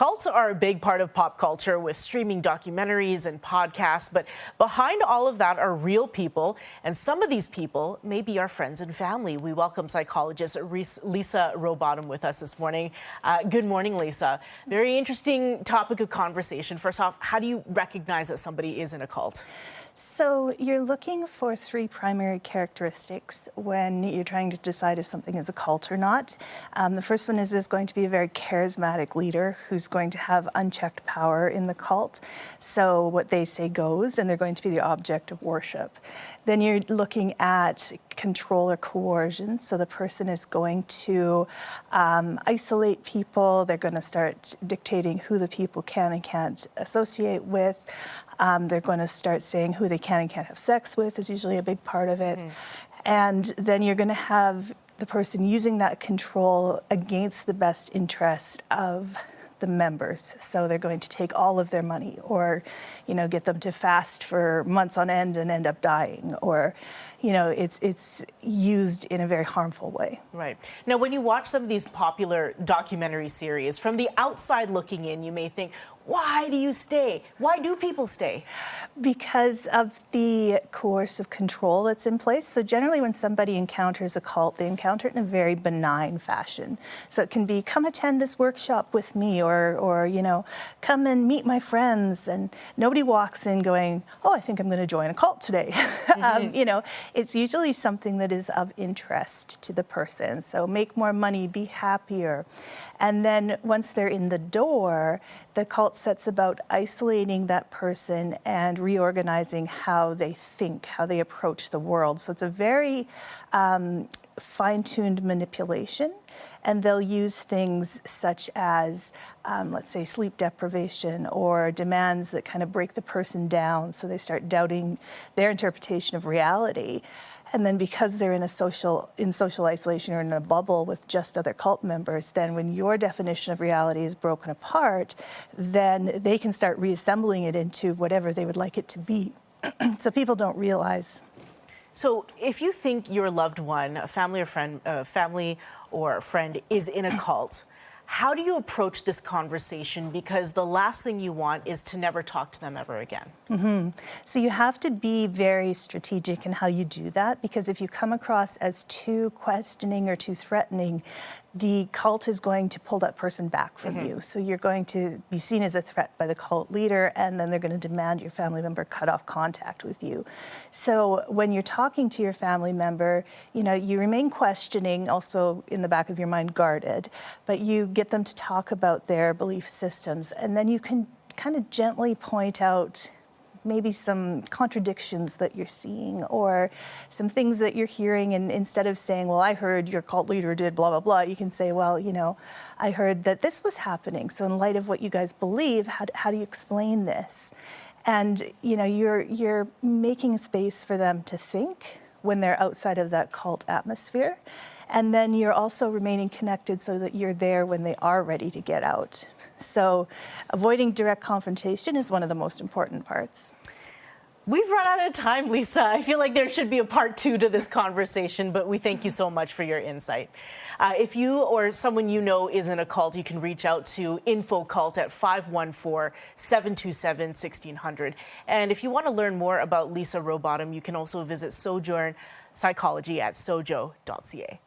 Cults are a big part of pop culture with streaming documentaries and podcasts, but behind all of that are real people, and some of these people may be our friends and family. We welcome psychologist Lisa Rowbottom with us this morning. Good morning, Lisa. Very interesting topic of conversation. First off, how do you recognize that somebody is in a cult? So you're looking for three primary characteristics when you're trying to decide if something is a cult or not. The first one is there's going to be a very charismatic leader who's going to have unchecked power in the cult. So what they say goes, and they're going to be the object of worship. Then you're looking at control or coercion. So the person is going to isolate people. They're going to start dictating who the people can and can't associate with. They're going to start saying who they can and can't have sex with is usually a big part of it. And then you're going to have the person using that control against the best interest of the members. So they're going to take all of their money, or, get them to fast for months on end and end up dying, or, it's used in a very harmful way. Right. Now, when you watch some of these popular documentary series, from the outside looking in, you may think, why do you stay? Why do people stay? Because of the coercive control that's in place. So generally when somebody encounters a cult, they encounter it in a very benign fashion. So it can be, come attend this workshop with me, or come and meet my friends. And nobody walks in going, oh, I think I'm going to join a cult today. It's usually something that is of interest to the person. So make more money, be happier. And then once they're in the door, the cult sets about isolating that person and reorganizing how they think, how they approach the world. So it's a very fine-tuned manipulation. And they'll use things such as, let's say, sleep deprivation or demands that kind of break the person down, so they start doubting their interpretation of reality. And then because they're in social isolation or in a bubble with just other cult members, then when your definition of reality is broken apart, then they can start reassembling it into whatever they would like it to be. So people don't realize. So if you think your loved one, a family or friend is in a cult, how do you approach this conversation? Because the last thing you want is to never talk to them ever again. So you have to be very strategic in how you do that, because if you come across as too questioning or too threatening, the cult is going to pull that person back from you. So you're going to be seen as a threat by the cult leader, and then they're going to demand your family member cut off contact with you. So when you're talking to your family member, you remain questioning, also in the back of your mind guarded, but you get them to talk about their belief systems, and then you can kind of gently point out maybe some contradictions that you're seeing, or some things that you're hearing, and instead of saying, well, I heard your cult leader did blah, blah, blah, you can say, well, I heard that this was happening. So in light of what you guys believe, how do you explain this? And, you're making space for them to think when they're outside of that cult atmosphere. And then you're also remaining connected so that you're there when they are ready to get out. So avoiding direct confrontation is one of the most important parts. We've run out of time, Lisa. I feel like there should be a part 2 to this conversation, but we thank you so much for your insight. If you or someone you know is in a cult, you can reach out to InfoCult at 514-727-1600. And if you want to learn more about Lisa Rowbottom, you can also visit Sojourn Psychology at sojo.ca.